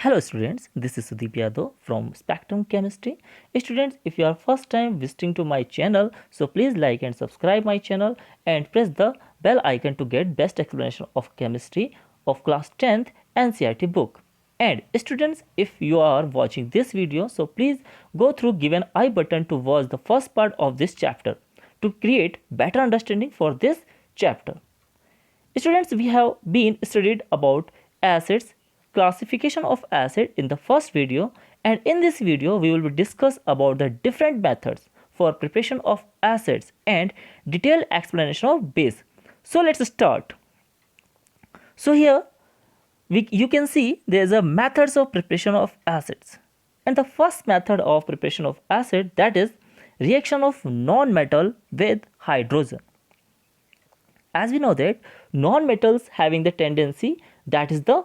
Hello students, this is Sudeep Yadav from Spectrum Chemistry. Students, if you are first time visiting to my channel, so please like and subscribe my channel and press the bell icon to get best explanation of chemistry of class 10th NCERT book. And students, if you are watching this video, so please go through given I button to watch the first part of this chapter to create better understanding for this chapter. Students, we have been studied about acids, classification of acid in the first video, and in this video we will discuss about the different methods for preparation of acids and detailed explanation of base. So let's start. So here you can see there is a methods of preparation of acids, and the first method of preparation of acid, that is reaction of non-metal with hydrogen. As we know that non-metals having the tendency that is the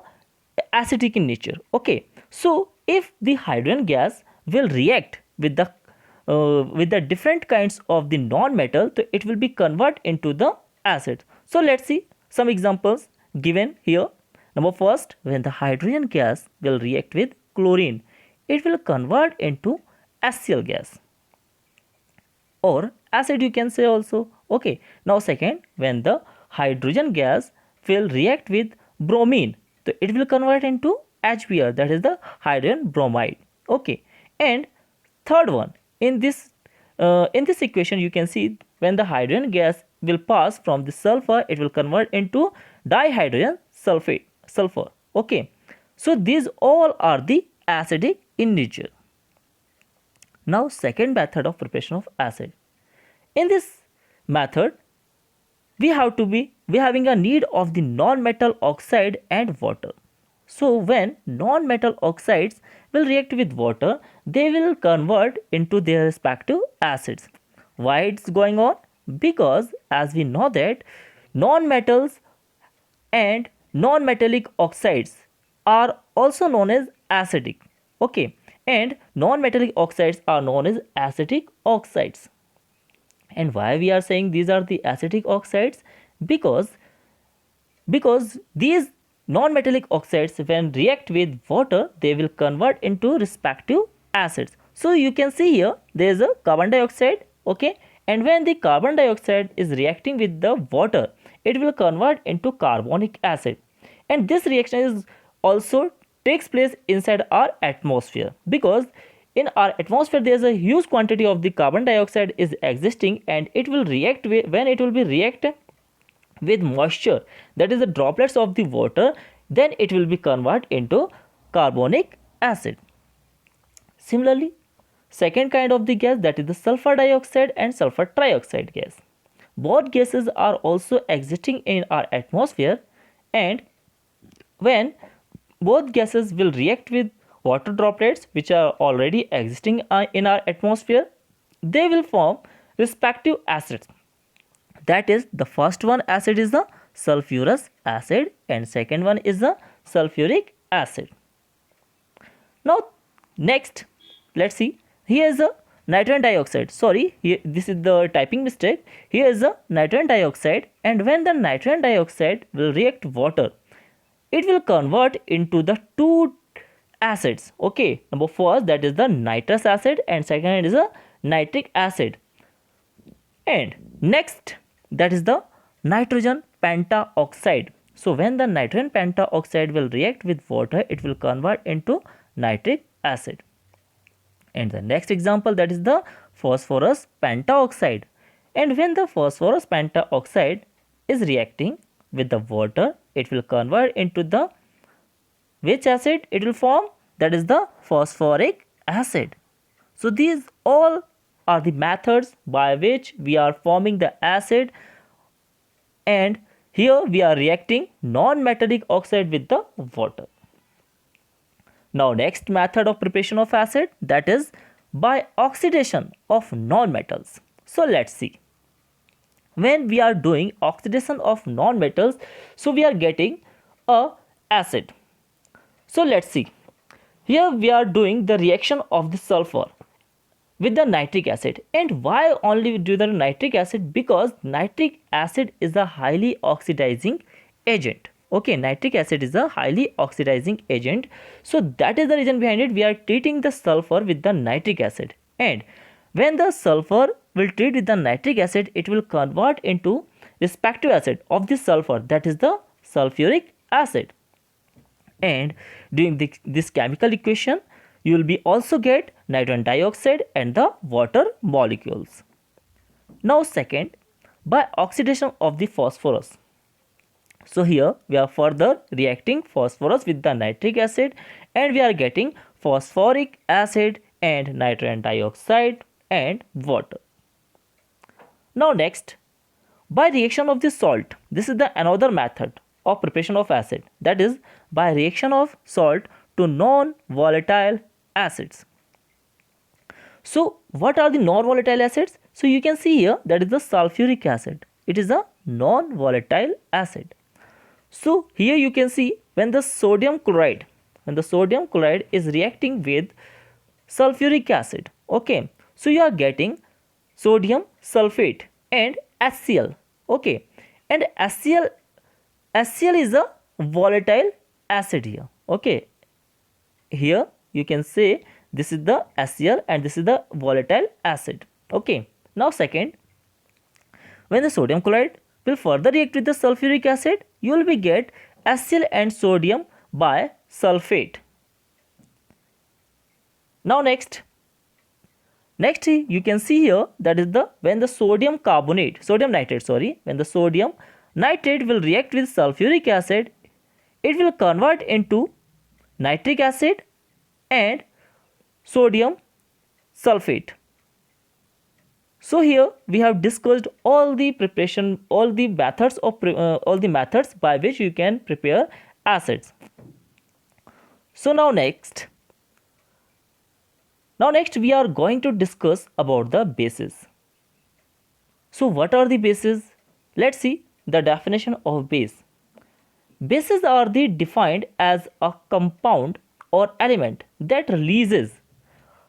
acidic in nature. Okay, so if the hydrogen gas will react with the different kinds of the non-metal, so it will be converted into the acid. So let's see some examples given here. Number first, when the hydrogen gas will react with chlorine, it will convert into HCl gas, or acid you can say also. Okay, now second, when the hydrogen gas will react with bromine, so it will convert into HBr, that is the hydrogen bromide. Okay, and third one, in this equation you can see when the hydrogen gas will pass from the sulfur, it will convert into dihydrogen sulfur. Okay, so these all are the acidic in nature. Now second method of preparation of acid. In this method, we having a need of the non-metal oxide and water. So when non-metal oxides will react with water, they will convert into their respective acids. Why it's going on? Because as we know that non-metals and non-metallic oxides are also known as acidic. Okay, and non-metallic oxides are known as acetic oxides. And why we are saying these are the acetic oxides? Because these non-metallic oxides when react with water, they will convert into respective acids. So you can see here there is a carbon dioxide. Okay, and when the carbon dioxide is reacting with the water, it will convert into carbonic acid, and this reaction is also takes place inside our atmosphere, because in our atmosphere there is a huge quantity of the carbon dioxide is existing, and it will react with, when it will be react with moisture, that is the droplets of the water, then it will be converted into carbonic acid. Similarly, second kind of the gas, that is the sulfur dioxide and sulfur trioxide gas. Both gases are also existing in our atmosphere, and when both gases will react with water droplets which are already existing in our atmosphere, they will form respective acids. That is, the first one acid is the sulfurous acid, and second one is the sulfuric acid. Now next, let's see, here is a nitrogen dioxide. Sorry, here, this is the typing mistake. Here is the nitrogen dioxide, and when the nitrogen dioxide will react water, it will convert into the two acids. Okay, number first, that is the nitrous acid, and second is a nitric acid. And next, that is the nitrogen pentaoxide. So when the nitrogen pentaoxide will react with water, it will convert into nitric acid. And the next example, that is the phosphorus pentaoxide. And when the phosphorus pentaoxide is reacting with the water, it will convert into the which acid it will form? That is the phosphoric acid. So these all are the methods by which we are forming the acid, and here we are reacting non-metallic oxide with the water. Now next method of preparation of acid, that is by oxidation of non-metals. So let's see. When we are doing oxidation of non-metals, so we are getting a acid. So let's see. Here we are doing the reaction of the sulfur with the nitric acid. And why only do the nitric acid? Because nitric acid is a highly oxidizing agent. Okay, nitric acid is a highly oxidizing agent. So that is the reason behind it. We are treating the sulfur with the nitric acid. And when the sulfur will treat with the nitric acid, it will convert into respective acid of the sulfur, that is the sulfuric acid. And during this chemical equation, you will be also get nitrogen dioxide and the water molecules. Now second, by oxidation of the phosphorus. So here we are further reacting phosphorus with the nitric acid and we are getting phosphoric acid and nitrogen dioxide and water. Now next, by reaction of the salt, this is the another method of preparation of acid, that is by reaction of salt to non-volatile acids. So what are the non-volatile acids? So you can see here, that is the sulfuric acid. It is a non-volatile acid. So here you can see when the sodium chloride is reacting with sulfuric acid, okay, so you are getting sodium sulfate and HCl, okay, and HCl is a volatile acid here, okay. Here you can say this is the HCl and this is the volatile acid, okay. Now second, when the sodium chloride will further react with the sulfuric acid, you will be get HCl and sodium bisulfate. Now next you can see here, that is the when the sodium nitrate will react with sulfuric acid, it will convert into nitric acid and sodium sulfate. So here we have discussed all the methods by which you can prepare acids. So now next we are going to discuss about the bases. So what are the bases? Let's see the definition of base. Bases are defined as a compound or element that releases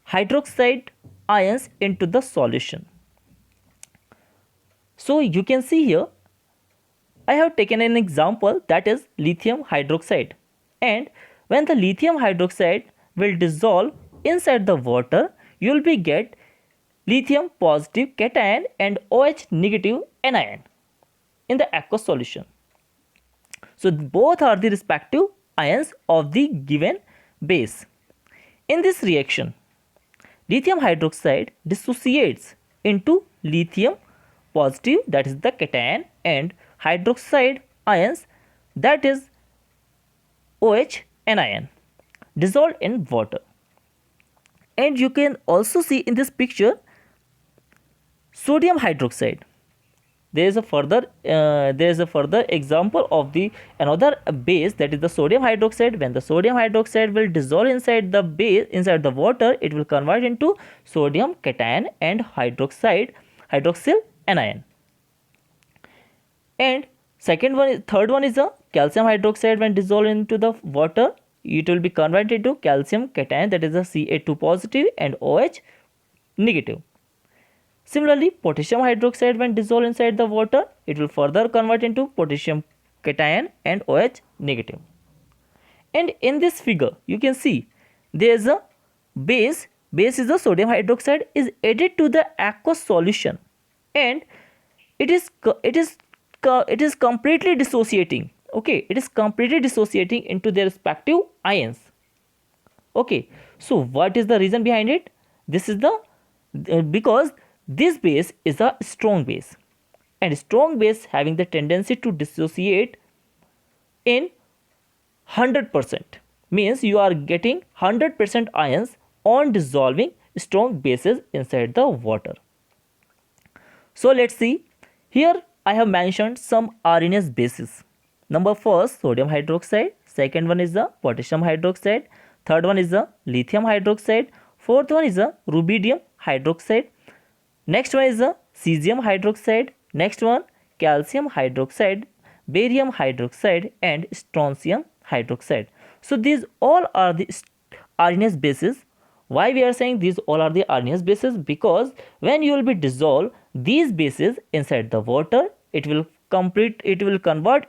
hydroxide ions into the solution. So you can see here, I have taken an example, that is lithium hydroxide, and when the lithium hydroxide will dissolve inside the water, you will be get lithium positive cation and OH negative anion in the aqueous solution. So both are the respective ions of the given base. In this reaction, lithium hydroxide dissociates into lithium positive, that is the cation, and hydroxide ions, that is OH anion, dissolved in water. And you can also see in this picture sodium hydroxide. There is a further example of the another base, that is the sodium hydroxide. When the sodium hydroxide will dissolve inside the water, it will convert into sodium cation and hydroxyl anion. And third one is the calcium hydroxide. When dissolved into the water, it will be converted into calcium cation, that is a Ca2 positive and OH negative. Similarly, potassium hydroxide, when dissolved inside the water, it will further convert into potassium cation and OH negative. And in this figure, you can see there is a base is the sodium hydroxide is added to the aqueous solution, and it is completely dissociating. Okay, it is completely dissociating into their respective ions. Okay, so what is the reason behind it? This is because this base is a strong base, and strong base having the tendency to dissociate in 100%, means you are getting 100% ions on dissolving strong bases inside the water. So let's see, here I have mentioned some RNS bases. Number first, sodium hydroxide. Second one is the potassium hydroxide. Third one is the lithium hydroxide. Fourth one is the rubidium hydroxide. Next one is the cesium hydroxide. Next one, calcium hydroxide, barium hydroxide, and strontium hydroxide. So these all are the RNS bases. Why we are saying these all are the RNS bases? Because when you will be dissolve these bases inside the water, it will convert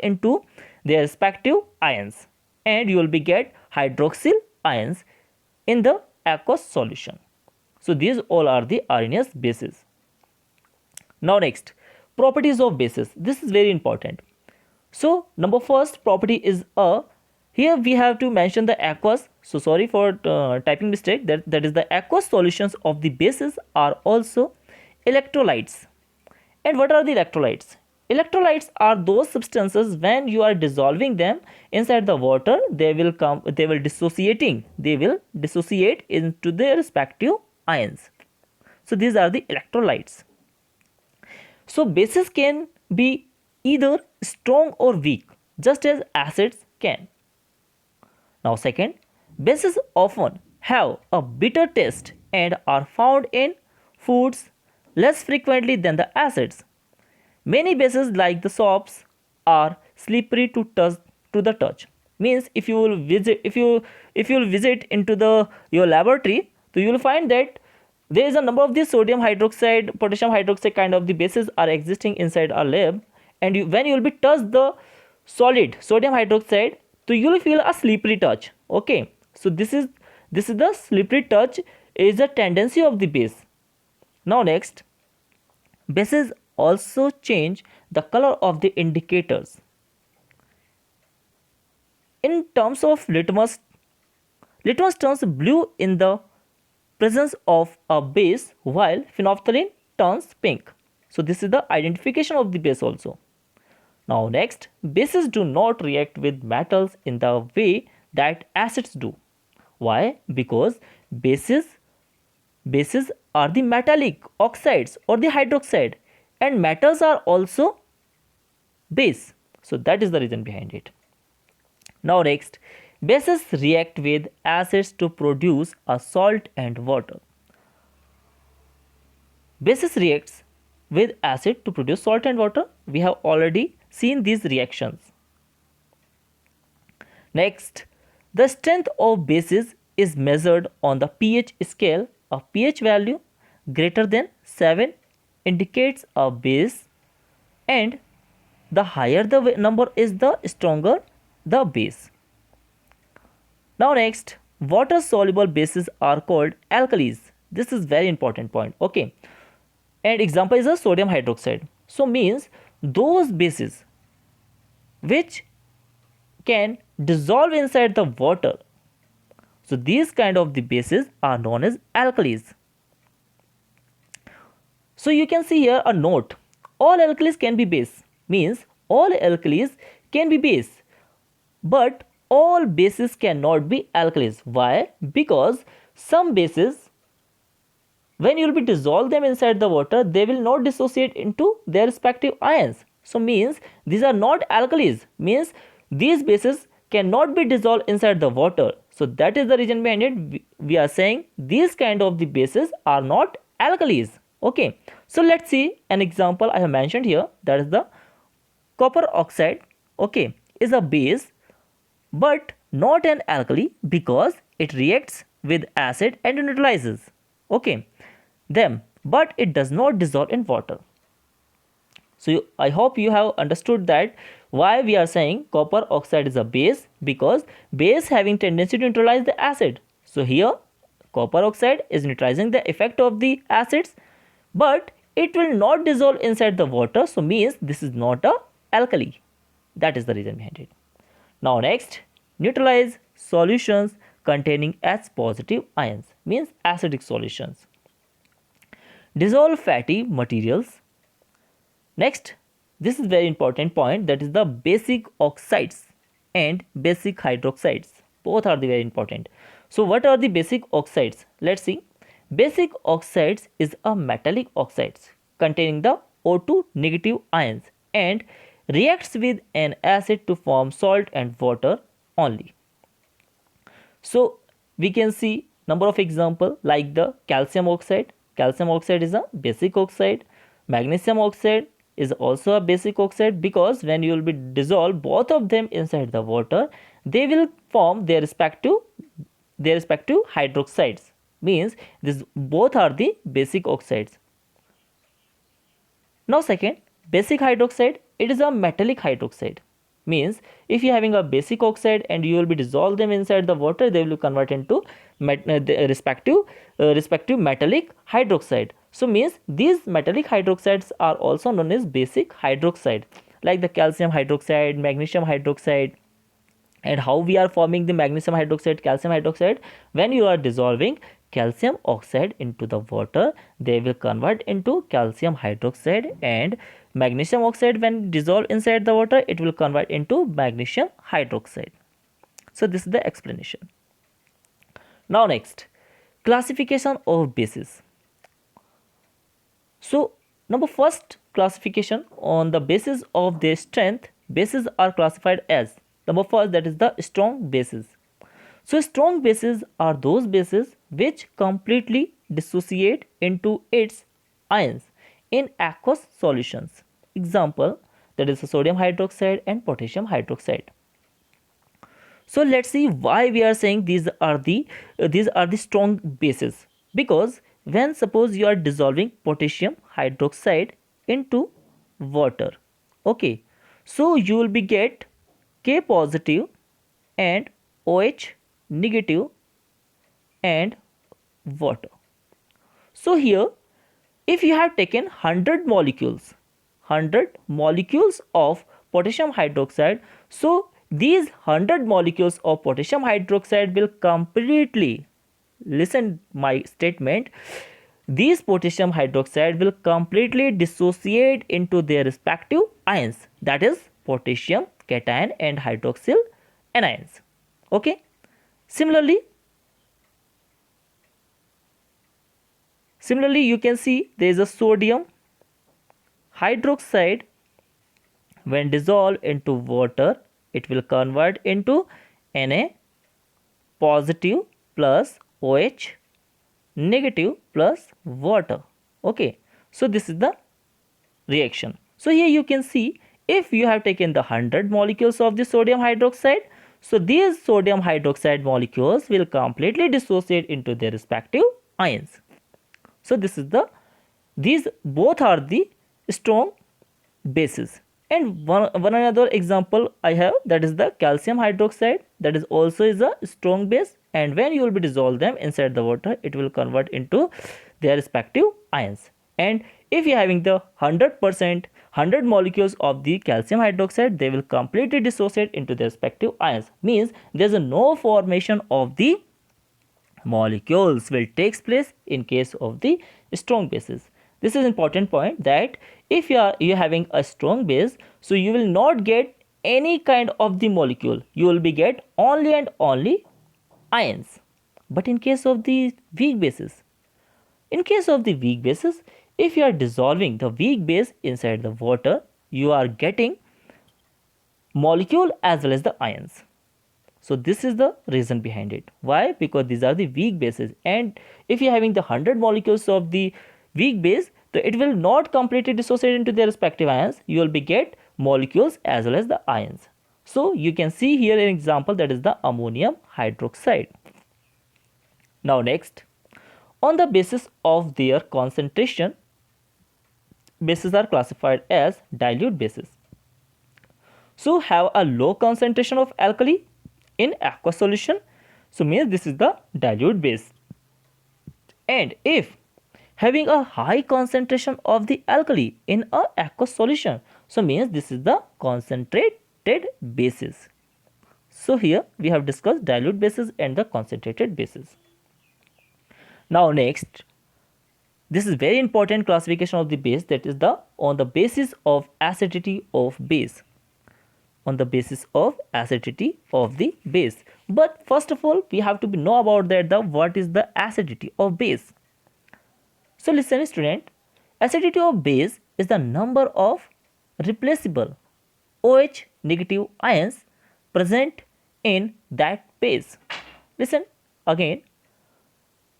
into their respective ions, and you will be get hydroxyl ions in the aqueous solution. So these all are the Arrhenius bases. Now next, properties of bases. This is very important. So number first property is here we have to mention the aqueous. So sorry for typing mistake. That is the aqueous solutions of the bases are also electrolytes. And what are the electrolytes? Electrolytes are those substances when you are dissolving them inside the water, they will dissociate into their respective ions. So these are the electrolytes. So bases can be either strong or weak, just as acids can. Now second, bases often have a bitter taste and are found in foods less frequently than the acids. Many bases like the soaps are slippery to the touch. Means if you will visit into your laboratory, so you will find that there is a number of these sodium hydroxide, potassium hydroxide kind of the bases are existing inside our lab, and when you will be touch the solid sodium hydroxide, so you will feel a slippery touch. Okay, so this is the slippery touch is a tendency of the base. Now next, bases also change the color of the indicators. In terms of litmus turns blue in the presence of a base, while phenolphthalein turns pink. So this is the identification of the base also. Now next, bases do not react with metals in the way that acids do. Why? Because bases are the metallic oxides or the hydroxide, and metals are also base. So that is the reason behind it. Now next, bases react with acids to produce a salt and water. Bases reacts with acid to produce salt and water. We have already seen these reactions. Next, the strength of bases is measured on the pH scale. A pH value greater than 7 indicates a base, and the higher the number is, the stronger the base. Now next, water soluble bases are called alkalis. This is very important point. Okay, and example is a sodium hydroxide. So means those bases which can dissolve inside the water. So these kind of the bases are known as alkalis. So you can see here a note. All alkalis can be base. Means all alkalis can be base, but all bases cannot be alkalis. Why? Because some bases, when you will be dissolve them inside the water, they will not dissociate into their respective ions. So means these are not alkalis. Means these bases cannot be dissolved inside the water. So that is the reason behind it. We are saying these kind of the bases are not alkalis. Okay, so let's see an example I have mentioned here. That is the copper oxide. Okay, is a base but not an alkali because it reacts with acid and neutralizes. Okay, them, but it does not dissolve in water. So I hope you have understood that why we are saying copper oxide is a base, because base having tendency to neutralize the acid. So here copper oxide is neutralizing the effect of the acids, but it will not dissolve inside the water. So means this is not a alkali. That is the reason behind it. Now next, neutralize solutions containing H positive ions, means acidic solutions. Dissolve fatty materials. Next, this is very important point, that is the basic oxides and basic hydroxides. Both are the very important. So what are the basic oxides? Let's see. Basic oxides is a metallic oxides containing the O2 negative ions and reacts with an acid to form salt and water only. So we can see number of example like the calcium oxide. Calcium oxide is a basic oxide. Magnesium oxide is also a basic oxide, because when you will be dissolve both of them inside the water, they will form their respective hydroxides. Means this both are the basic oxides. Now second, basic hydroxide, it is a metallic hydroxide. Means if you are having a basic oxide and you will be dissolve them inside the water, they will convert into the respective metallic hydroxide. So means these metallic hydroxides are also known as basic hydroxide, like the calcium hydroxide, magnesium hydroxide. And how we are forming the magnesium hydroxide, calcium hydroxide? When you are dissolving calcium oxide into the water, they will convert into calcium hydroxide, and magnesium oxide when dissolved inside the water, it will convert into magnesium hydroxide. So this is the explanation. Now next, classification of bases. So number first classification on the basis of their strength, bases are classified as number first, that is the strong bases. So strong bases are those bases which completely dissociate into its ions in aqueous solutions. Example, that is the sodium hydroxide and potassium hydroxide. So let's see why we are saying these are the strong bases. Because when suppose you are dissolving potassium hydroxide into water, okay, so you will be get K positive and OH negative and water. So here if you have taken 100 molecules of potassium hydroxide, so these 100 molecules of potassium hydroxide will completely, listen my statement, these potassium hydroxide will completely dissociate into their respective ions, that is potassium cation and hydroxyl anions. Okay, similarly you can see there is a sodium hydroxide. When dissolved into water, it will convert into Na positive plus OH negative plus water. Okay, so this is the reaction. So here you can see, if you have taken the 100 molecules of the sodium hydroxide, so these sodium hydroxide molecules will completely dissociate into their respective ions. So this is these both are the strong bases. And one another example I have, that is the calcium hydroxide, that is also is a strong base, and when you will be dissolve them inside the water, it will convert into their respective ions. And if you are having the 100 molecules of the calcium hydroxide, they will completely dissociate into their respective ions. Means there is no formation of the molecules will takes place in case of the strong bases. This is important point, that if you are having a strong base, so you will not get any kind of the molecule, you will be get only and only ions. But in case of the weak bases, if you are dissolving the weak base inside the water, you are getting molecule as well as the ions. So this is the reason behind it. Why? Because these are the weak bases, and if you are having the 100 molecules of the weak base, so it will not completely dissociate into their respective ions, you will be get molecules as well as the ions. So you can see here an example, that is the ammonium hydroxide. Now next, on the basis of their concentration, bases are classified as dilute bases. So have a low concentration of alkali in aqueous solution, so means this is the dilute base. And if having a high concentration of the alkali in a aqueous solution, so means this is the concentrated bases. So here we have discussed dilute bases and the concentrated bases. Now next, this is very important classification of the base, that is the on the basis of acidity of base. On the basis of acidity of the base. But first of all, we have to know about that what is the acidity of base. So listen student, acidity of base is the number of replaceable OH negative ions present in that base. Listen again,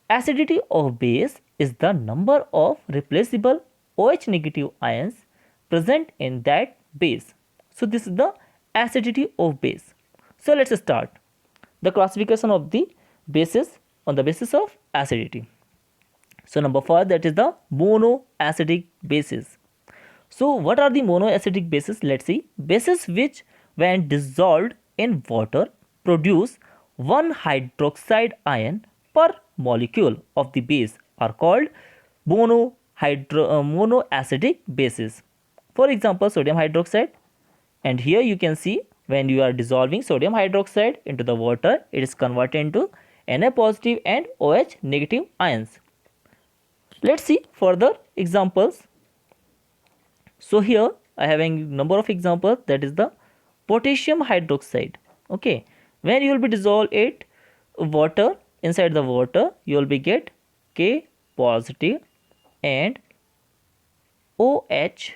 acidity of base is the number of replaceable OH negative ions present in that base. So this is the acidity of base. So let's start the classification of the bases on the basis of acidity. So number 4, that is the monoacidic bases. So what are the monoacidic bases? Let's see. Bases which when dissolved in water produce one hydroxide ion per molecule of the base are called monoacidic bases. For example, sodium hydroxide, and here you can see when you are dissolving sodium hydroxide into the water, it is converted into Na positive and OH negative ions. Let's see further examples. So here I have a number of examples, that is the potassium hydroxide. Okay, when you will be dissolve it water, inside the water you will be get K positive and OH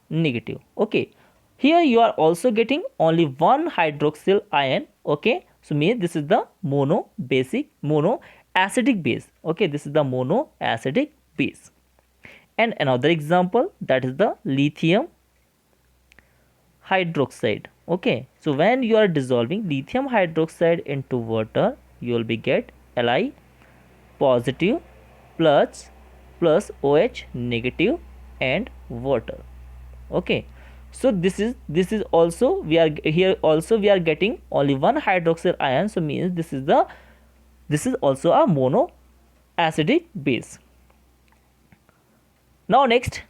negative. Okay, here you are also getting only one hydroxyl ion. Okay, so means this is the mono acidic base. Okay, this is the mono acidic base. And another example, that is the lithium hydroxide. Okay, so when you are dissolving lithium hydroxide into water, you will be get Li positive plus OH negative and water. Okay, so this is also we are here also we are getting only one hydroxyl ion, so means this is also a mono acidic base. Now next,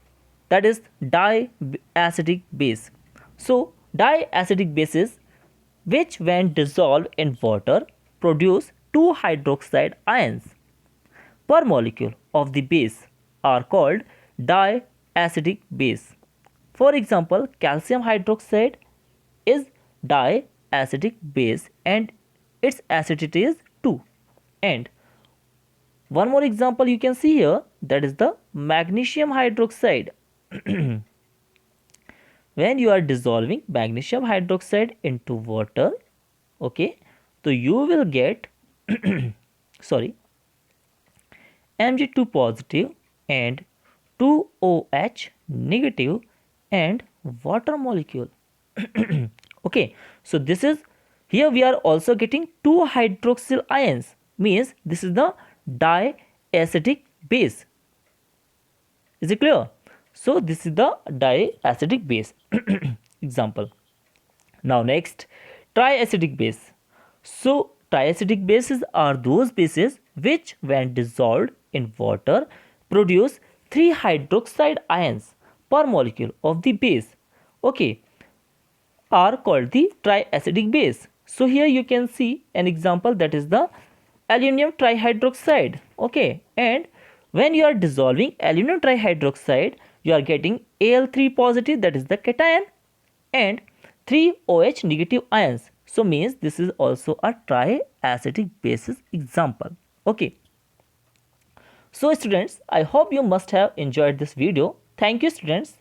that is diacidic base. So diacidic bases which when dissolved in water produce two hydroxide ions per molecule of the base are called diacidic base. For example, calcium hydroxide is diacidic base and its acidity is 2. And one more example you can see here, that is the magnesium hydroxide. When you are dissolving magnesium hydroxide into water, okay, so you will get sorry, Mg2 positive and 2OH negative and water molecule. Okay, so this is, here we are also getting two hydroxyl ions, means this is the diacidic base. Is it clear? So this is the diacidic base. Example. Now next, triacidic base. So triacidic bases are those bases which when dissolved in water produce 3 hydroxide ions per molecule of the base. Okay, are called the triacidic base. So here you can see an example, that is the aluminum trihydroxide. Okay, and when you are dissolving aluminum trihydroxide, you are getting Al3 positive, that is the cation, and 3 OH negative ions. So means this is also a triacidic basis example. Okay, so students, I hope you must have enjoyed this video. Thank you students.